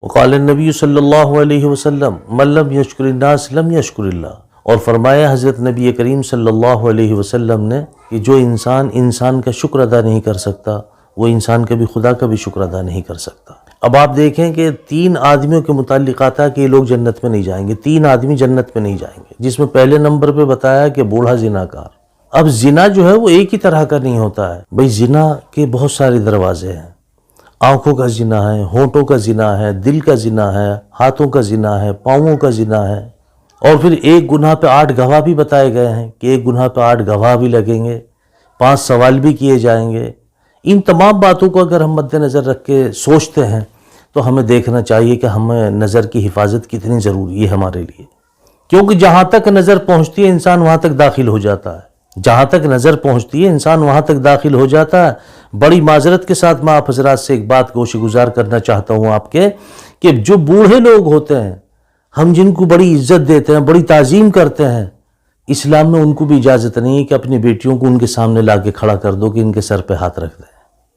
وقال النبی صلی اللہ علیہ وسلم من لم یشکر الناس لم یشکر اللہ، اور فرمایا حضرت نبی کریم صلی اللہ علیہ وسلم نے کہ جو انسان کا شکر ادا نہیں کر سکتا وہ انسان کبھی خدا کا بھی شکر ادا نہیں کر سکتا۔ اب آپ دیکھیں کہ 3 آدمیوں کے متعلق آتا ہے کہ یہ لوگ جنت میں نہیں جائیں گے، 3 آدمی جنت میں نہیں جائیں گے، جس میں پہلے نمبر پہ بتایا کہ بوڑھا زناکار۔ اب زنا جو ہے وہ ایک ہی طرح کا نہیں ہوتا ہے بھئی، زنا کے بہت سارے دروازے ہیں۔ آنکھوں کا زنا ہے، ہونٹوں کا زنا ہے، دل کا زنا ہے، ہاتھوں کا زنا ہے، پاؤں کا زنا ہے، اور پھر ایک گناہ پہ 8 گواہ بھی بتائے گئے ہیں کہ ایک گناہ پہ 8 گواہ بھی لگیں گے، 5 سوال بھی کیے جائیں گے۔ ان تمام باتوں کو اگر ہم مد نظر رکھ کے سوچتے ہیں تو ہمیں دیکھنا چاہیے کہ ہمیں نظر کی حفاظت کتنی ضروری ہے ہمارے لیے، کیونکہ جہاں تک نظر پہنچتی ہے انسان وہاں تک داخل ہو جاتا ہے، جہاں تک نظر پہنچتی ہے انسان وہاں تک داخل ہو جاتا ہے۔ بڑی معذرت کے ساتھ میں آپ حضرات سے ایک بات گوش گزار کرنا چاہتا ہوں آپ کے، کہ جو بوڑھے لوگ ہوتے ہیں ہم جن کو بڑی عزت دیتے ہیں، بڑی تعظیم کرتے ہیں، اسلام میں ان کو بھی اجازت نہیں ہے کہ اپنی بیٹیوں کو ان کے سامنے لا کے کھڑا کر دو کہ ان کے سر پہ ہاتھ رکھ دیں،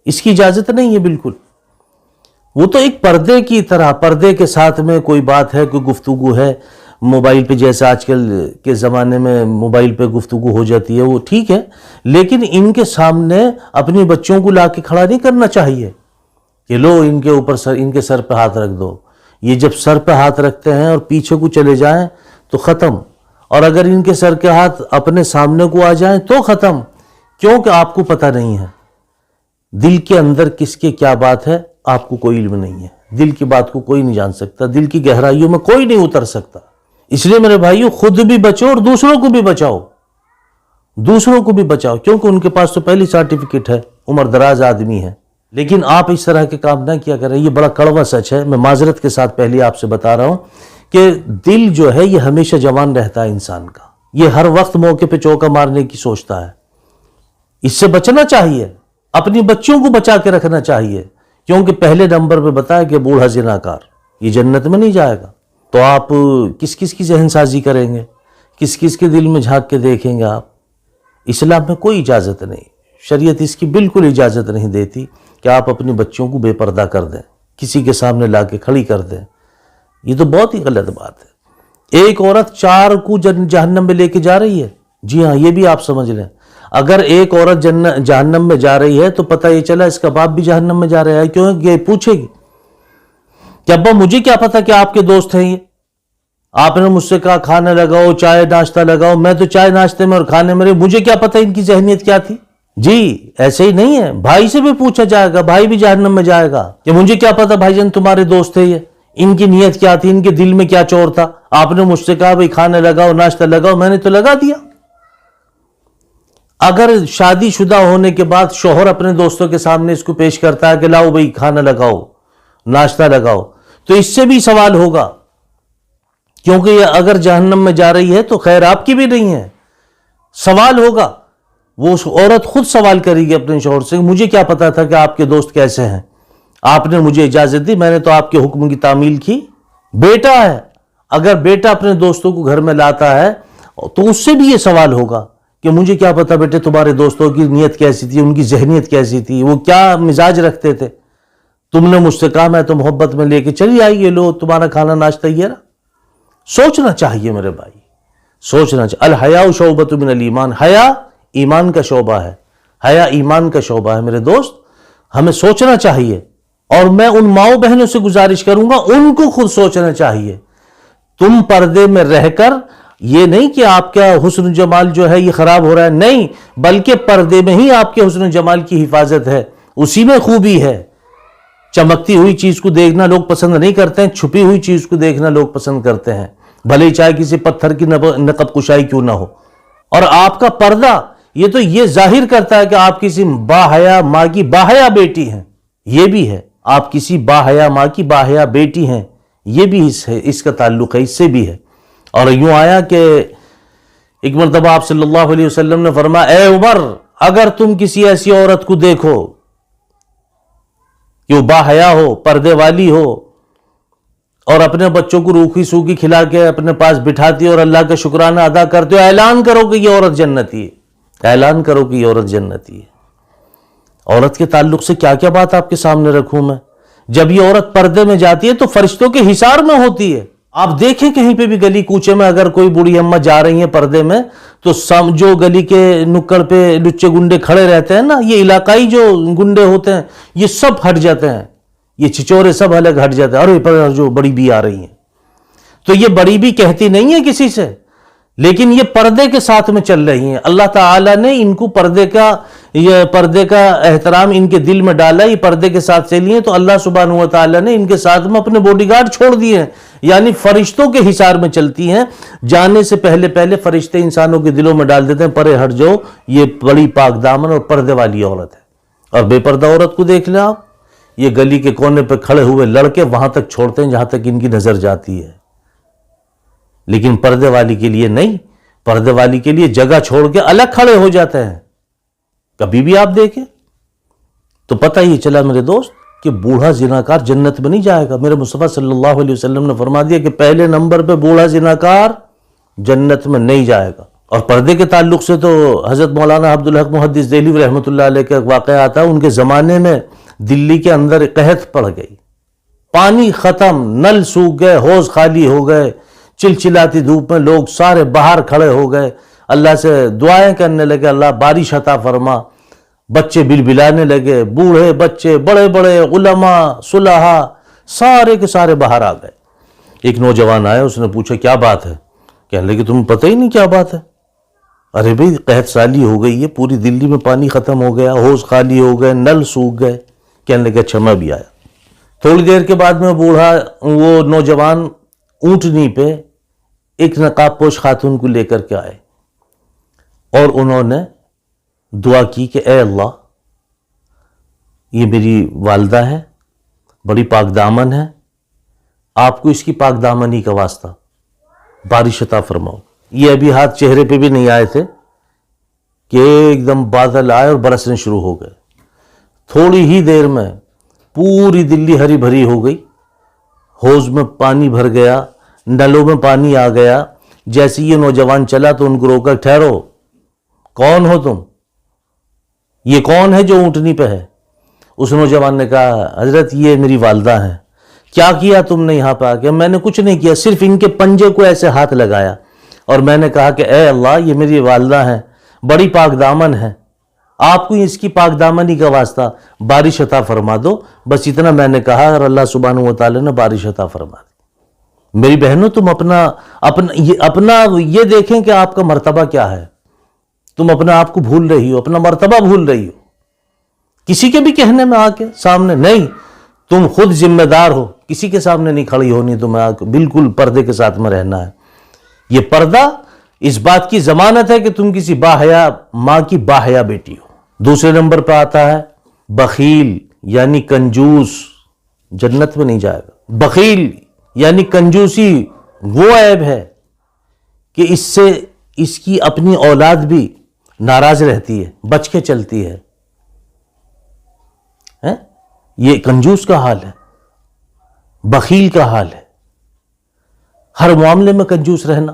اس کی اجازت نہیں ہے بالکل۔ وہ تو ایک پردے کی طرح، پردے کے ساتھ میں کوئی بات ہے، کوئی گفتگو ہے موبائل پہ، جیسے آج کل کے زمانے میں موبائل پہ گفتگو ہو جاتی ہے، وہ ٹھیک ہے، لیکن ان کے سامنے اپنی بچوں کو لا کے کھڑا نہیں کرنا چاہیے کہ لو ان کے اوپر ان کے سر پہ ہاتھ رکھ دو۔ یہ جب سر پہ ہاتھ رکھتے ہیں اور پیچھے کو چلے جائیں تو ختم، اور اگر ان کے سر کے ہاتھ اپنے سامنے کو آ جائیں تو ختم، کیونکہ آپ کو پتہ نہیں ہے دل کے اندر کس کے کیا بات ہے، آپ کو کوئی علم نہیں ہے، دل کی بات کو کوئی نہیں جان سکتا، دل کی گہرائیوں میں کوئی نہیں اتر سکتا۔ اس لیے میرے بھائیو، خود بھی بچو اور دوسروں کو بھی بچاؤ، دوسروں کو بھی بچاؤ، کیونکہ ان کے پاس تو پہلی سرٹیفکیٹ ہے، عمر دراز آدمی ہے، لیکن آپ اس طرح کے کام نہ کیا کریں۔ یہ بڑا کڑوا سچ ہے، میں معذرت کے ساتھ پہلے آپ سے بتا رہا ہوں کہ دل جو ہے یہ ہمیشہ جوان رہتا ہے انسان کا، یہ ہر وقت موقع پہ چوکا مارنے کی سوچتا ہے، اس سے بچنا چاہیے، اپنی بچوں کو بچا کے رکھنا چاہیے، کیونکہ پہلے نمبر پہ بتایا کہ بوڑھا زناکار یہ جنت میں نہیں جائے گا۔ تو آپ کس کس کی ذہن سازی کریں گے، کس کس کے دل میں جھانک کے دیکھیں گے آپ؟ اسلام میں کوئی اجازت نہیں، شریعت اس کی بالکل اجازت نہیں دیتی کہ آپ اپنی بچوں کو بے پردہ کر دیں، کسی کے سامنے لا کے کھڑی کر دیں، یہ تو بہت ہی غلط بات ہے۔ ایک عورت 4 کو جہنم میں لے کے جا رہی ہے، جی ہاں، یہ بھی آپ سمجھ لیں، اگر ایک عورت جہنم میں جا رہی ہے تو پتہ یہ چلا اس کا باپ بھی جہنم میں جا رہا ہے، کیوں یہ پوچھے گی کہ ابا مجھے کیا پتا کہ آپ کے دوست ہیں، یہ آپ نے مجھ سے کہا کھانا لگاؤ، چائے ناشتہ لگاؤ، میں تو چائے ناشتے میں اور کھانے میں، مجھے کیا پتا ان کی ذہنیت کیا تھی؟ جی ایسے ہی نہیں ہے، بھائی سے بھی پوچھا جائے گا، بھائی بھی جہنم میں جائے گا کہ مجھے کیا پتا بھائی جان تمہارے دوست تھے، یہ ان کی نیت کیا تھی، ان کے دل میں کیا چور تھا، آپ نے مجھ سے کہا بھائی کھانا لگاؤ ناشتہ لگاؤ، میں نے تو لگا دیا۔ اگر شادی شدہ ہونے کے بعد شوہر اپنے دوستوں کے سامنے اس کو پیش کرتا ہے کہ لاؤ بھائی کھانا لگاؤ ناشتہ لگاؤ، تو اس سے بھی سوال ہوگا، کیونکہ یہ اگر جہنم میں جا رہی ہے تو خیر آپ کی بھی نہیں ہے، سوال ہوگا، وہ عورت خود سوال کرے گی اپنے شوہر سے، مجھے کیا پتا تھا کہ آپ کے دوست کیسے ہیں، آپ نے مجھے اجازت دی، میں نے تو آپ کے حکم کی تعمیل کی۔ بیٹا ہے، اگر بیٹا اپنے دوستوں کو گھر میں لاتا ہے تو اس سے بھی یہ سوال ہوگا کہ مجھے کیا پتا بیٹے تمہارے دوستوں کی نیت کیسی تھی، ان کی ذہنیت کیسی تھی، وہ کیا مزاج رکھتے تھے، تم نے مجھ سے کہا میں تو محبت میں لے کے چلی آئی، یہ لو تمہارا کھانا ناشتہ یہ رہا۔ سوچنا چاہیے میرے بھائی، سوچنا چاہیے۔ الحیاء شعبۃ من الایمان، حیا ایمان کا شعبہ ہے، حیا ایمان کا شعبہ ہے میرے دوست، ہمیں سوچنا چاہیے، اور میں ان ماؤں بہنوں سے گزارش کروں گا ان کو خود سوچنا چاہیے۔ تم پردے میں رہ کر یہ نہیں کہ آپ کا حسن و جمال جو ہے یہ خراب ہو رہا ہے، نہیں، بلکہ پردے میں ہی آپ کے حسن و جمال کی حفاظت ہے، اسی میں خوبی ہے۔ چمکتی ہوئی چیز کو دیکھنا لوگ پسند نہیں کرتے ہیں، چھپی ہوئی چیز کو دیکھنا لوگ پسند کرتے ہیں، بھلے چاہے کسی پتھر کی نقب کشائی کیوں نہ ہو۔ اور آپ کا پردہ یہ تو یہ ظاہر کرتا ہے کہ آپ کسی باحیا ماں کی باحیا بیٹی ہیں، یہ بھی ہے، آپ کسی باحیا ماں کی باحیا بیٹی ہیں، یہ بھی اس کا تعلق ہے، اس سے بھی ہے۔ اور یوں آیا کہ ایک مرتبہ آپ صلی اللہ علیہ وسلم نے فرمایا، اے عمر، اگر تم کسی ایسی عورت کو دیکھو کہ وہ باحیا ہو، پردے والی ہو، اور اپنے بچوں کو روکھی سوکھی کھلا کے اپنے پاس بٹھاتی اور اللہ کا شکرانہ ادا کرتے ہو، اعلان کرو کہ یہ عورت جنتی ہے، اعلان کرو کہ یہ عورت جنتی ہے۔ عورت کے تعلق سے کیا کیا بات آپ کے سامنے رکھوں جب یہ عورت پردے میں جاتی ہے تو فرشتوں کے حصار میں ہوتی ہے. آپ دیکھیں کہیں پہ بھی گلی کوچے میں اگر کوئی بوڑھی اماں جا رہی ہیں پردے میں تو جو گلی کے نکڑ پہ لچے گنڈے کھڑے رہتے ہیں نا، یہ علاقائی جو گنڈے ہوتے ہیں یہ سب ہٹ جاتے ہیں، یہ چھچورے سب الگ ہٹ جاتے ہیں. اور جو بڑی بی آ رہی ہیں، تو یہ بڑی بی کہتی نہیں ہے کسی سے، لیکن یہ پردے کے ساتھ میں چل رہی ہیں. اللہ تعالیٰ نے ان کو پردے کا احترام ان کے دل میں ڈالا، یہ پردے کے ساتھ چلی ہیں تو اللہ سبحانہ و تعالیٰ نے ان کے ساتھ میں اپنے باڈی گارڈ چھوڑ دیے ہیں، یعنی فرشتوں کے حصار میں چلتی ہیں. جانے سے پہلے فرشتے انسانوں کے دلوں میں ڈال دیتے ہیں پرے ہٹ جاؤ، یہ بڑی پاک دامن اور پردے والی عورت ہے. اور بے پردہ عورت کو دیکھ لیں آپ، یہ گلی کے کونے پہ کھڑے ہوئے لڑکے وہاں تک چھوڑتے ہیں جہاں تک ان کی نظر جاتی ہے، لیکن پردے والی کے لیے نہیں. پردے والی کے لیے جگہ چھوڑ کے الگ کھڑے ہو جاتے ہیں. کبھی بھی آپ دیکھیں تو پتہ ہی چلا میرے دوست کہ بوڑھا زناکار جنت میں نہیں جائے گا. میرے مصطفیٰ صلی اللہ علیہ وسلم نے فرما دیا کہ پہلے نمبر پہ بوڑھا زناکار جنت میں نہیں جائے گا. اور پردے کے تعلق سے تو حضرت مولانا عبدالحق محدث دہلوی رحمۃ اللہ علیہ کا ایک واقعہ آتا ہے. ان کے زمانے میں دلی کے اندر قحط پڑ گئی، پانی ختم، نل سوکھ گئے، حوض خالی ہو گئے، چلچلاتی دھوپ میں لوگ سارے باہر کھڑے ہو گئے، اللہ سے دعائیں کرنے لگے اللہ بارش عطا فرما. بچے بلبلانے لگے، بوڑھے بچے، بڑے بڑے علماء صلحاء سارے کے سارے باہر آ گئے. ایک نوجوان آیا، اس نے پوچھا کیا بات ہے؟ کہنے لگے تمہیں پتہ ہی نہیں کیا بات ہے؟ ارے بھئی قحط سالی ہو گئی ہے، پوری دلی میں پانی ختم ہو گیا، حوض خالی ہو گئے، نل سوکھ گئے. کہنے لگے اچھا میں بھی آیا. تھوڑی دیر کے بعد میں وہ نوجوان اونٹنی پہ ایک نقاب پوش خاتون کو لے کر کے آئے اور انہوں نے دعا کی کہ اے اللہ، یہ میری والدہ ہے، بڑی پاک دامن ہے، آپ کو اس کی پاک دامنی کا واسطہ بارش عطا فرماؤ. یہ ابھی ہاتھ چہرے پہ بھی نہیں آئے تھے کہ ایک دم بادل آئے اور برسنے شروع ہو گئے. تھوڑی ہی دیر میں پوری دلی ہری بھری ہو گئی، حوض میں پانی بھر گیا، نلوں میں پانی آ گیا. جیسے یہ نوجوان چلا تو ان کو روکا، ٹھہرو، کون ہو تم؟ یہ کون ہے جو اونٹنی پہ ہے؟ اس نوجوان نے کہا حضرت یہ میری والدہ ہیں. کیا کیا تم نے یہاں پہ آ کے؟ میں نے کچھ نہیں کیا، صرف ان کے پنجے کو ایسے ہاتھ لگایا اور میں نے کہا کہ اے اللہ، یہ میری والدہ ہیں، بڑی پاک دامن ہے، آپ کو اس کی پاک دامنی کا واسطہ بارش عطا فرما دو. بس اتنا میں نے کہا اور اللہ سبحانہ و تعالیٰ نے بارش عطا فرما دی. میری بہنوں، تم اپنا یہ دیکھیں کہ آپ کا مرتبہ کیا ہے. تم اپنا آپ کو بھول رہی ہو، اپنا مرتبہ بھول رہی ہو، کسی کے بھی کہنے میں آ کے سامنے نہیں. تم خود ذمہ دار ہو، کسی کے سامنے نہیں کھڑی ہونی، تمہیں آ کے بالکل پردے کے ساتھ میں رہنا ہے. یہ پردہ اس بات کی ضمانت ہے کہ تم کسی باحیا ماں کی باحیا بیٹی ہو. دوسرے نمبر پہ آتا ہے بخیل یعنی کنجوس، جنت میں نہیں جائے گا. بخیل یعنی کنجوسی وہ عیب ہے کہ اس سے اس کی اپنی اولاد بھی ناراض رہتی ہے، بچ کے چلتی ہے. یہ کنجوس کا حال ہے، بخیل کا حال ہے. ہر معاملے میں کنجوس رہنا،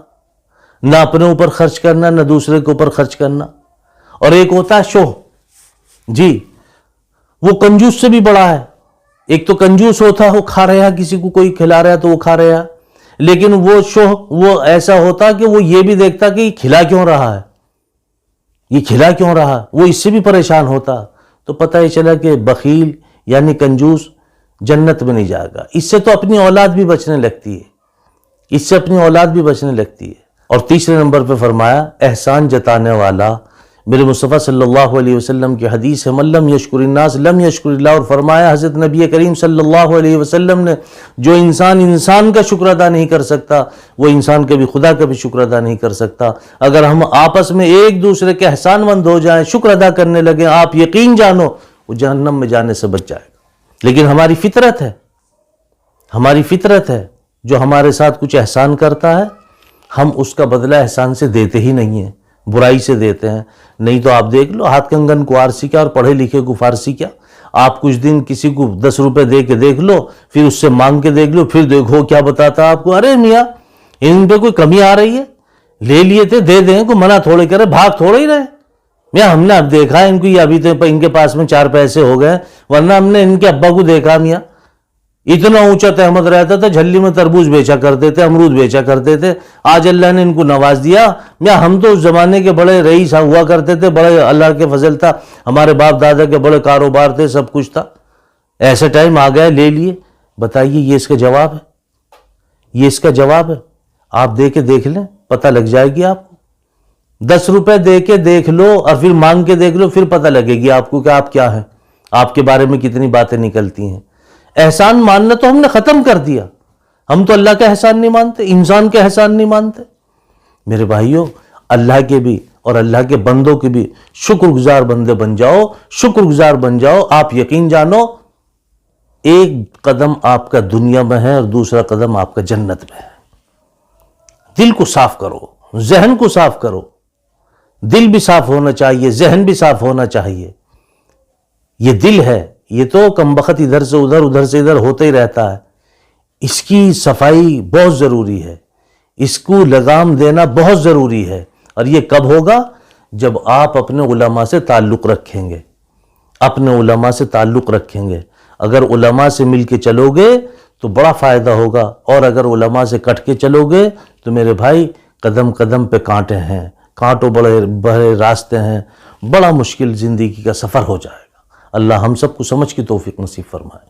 نہ اپنے اوپر خرچ کرنا، نہ دوسرے کے اوپر خرچ کرنا. اور ایک ہوتا ہے شوہ، جی وہ کنجوس سے بھی بڑا ہے. ایک تو کنجوس ہوتا ہے وہ کھا رہا، کسی کو کوئی کھلا رہا تو وہ کھا رہا، لیکن وہ شوہ وہ ایسا ہوتا کہ وہ یہ بھی دیکھتا کہ یہ کھلا کیوں رہا ہے، یہ کھلا کیوں رہا، وہ اس سے بھی پریشان ہوتا. تو پتہ ہی چلا کہ بخیل یعنی کنجوس جنت میں نہیں جائے گا. اس سے تو اپنی اولاد بھی بچنے لگتی ہے، اس سے اپنی اولاد بھی بچنے لگتی ہے. اور تیسرے نمبر پہ فرمایا احسان جتانے والا. میرے مصطفیٰ صلی اللہ علیہ وسلم کی حدیث ہے من لم یشکر الناس لم یشکر اللہ. اور فرمایا حضرت نبی کریم صلی اللہ علیہ وسلم نے جو انسان کا شکر ادا نہیں کر سکتا وہ انسان کبھی خدا کا بھی شکر ادا نہیں کر سکتا. اگر ہم آپس میں ایک دوسرے کے احسان مند ہو جائیں، شکر ادا کرنے لگیں، آپ یقین جانو وہ جہنم میں جانے سے بچ جائے گا. لیکن ہماری فطرت ہے جو ہمارے ساتھ کچھ احسان کرتا ہے ہم اس کا بدلہ احسان سے دیتے ہی نہیں ہیں، برائی سے دیتے ہیں. نہیں تو آپ دیکھ لو ہاتھ کنگن کو آرسی کیا اور پڑھے لکھے کو فارسی کیا. آپ کچھ دن کسی کو 10 روپے دے کے دیکھ لو، پھر اس سے مانگ کے دیکھ لو، پھر دیکھو کیا بتاتا آپ کو، ارے میاں ان پہ کوئی کمی آ رہی ہے، لے لیے تھے دے دیں، کوئی منع تھوڑے کرے، بھاگ تھوڑے ہی رہے. میاں ہم نے اب دیکھا ان کو، یہ ابھی تو ان کے پاس میں 4 پیسے ہو گئے، ورنہ ہم نے ان کے ابا کو دیکھا میاں اتنا اونچا تہمت رہتا تھا، جھلی میں تربوز بیچا کرتے تھے، امرود بیچا کرتے تھے. آج اللہ نے ان کو نواز دیا. ہم تو اس زمانے کے بڑے رئیس ہوا کرتے تھے، بڑے اللہ کے فضل تھا، ہمارے باپ دادا کے بڑے کاروبار تھے، سب کچھ تھا. ایسا ٹائم آ گیا، لے لیے. بتائیے یہ اس کا جواب ہے؟ یہ اس کا جواب ہے؟ آپ دے کے دیکھ لیں، پتہ لگ جائے گی آپ کو. 10 روپے دے کے دیکھ لو اور پھر مانگ کے دیکھ لو، پھر پتہ لگے گی آپ کو کہ آپ کیا ہیں، آپ کے بارے میں کتنی باتیں نکلتی ہیں. احسان ماننا تو ہم نے ختم کر دیا. ہم تو اللہ کا احسان نہیں مانتے، انسان کا احسان نہیں مانتے. میرے بھائیوں، اللہ کے بھی اور اللہ کے بندوں کے بھی شکر گزار بندے بن جاؤ، شکر گزار بن جاؤ. آپ یقین جانو، ایک قدم آپ کا دنیا میں ہے اور دوسرا قدم آپ کا جنت میں ہے. دل کو صاف کرو، ذہن کو صاف کرو. دل بھی صاف ہونا چاہیے، ذہن بھی صاف ہونا چاہیے. یہ دل ہے، یہ تو کم بخت ادھر سے ادھر، ادھر سے ادھر ہوتا ہی رہتا ہے. اس کی صفائی بہت ضروری ہے، اس کو لگام دینا بہت ضروری ہے. اور یہ کب ہوگا؟ جب آپ اپنے علماء سے تعلق رکھیں گے، اپنے علماء سے تعلق رکھیں گے. اگر علماء سے مل کے چلو گے تو بڑا فائدہ ہوگا، اور اگر علماء سے کٹ کے چلو گے تو میرے بھائی قدم قدم پہ کانٹے ہیں، کانٹوں بڑے راستے ہیں، بڑا مشکل زندگی کا سفر ہو جائے گا. اللہ ہم سب کو سمجھ کی توفیق نصیب فرمائے.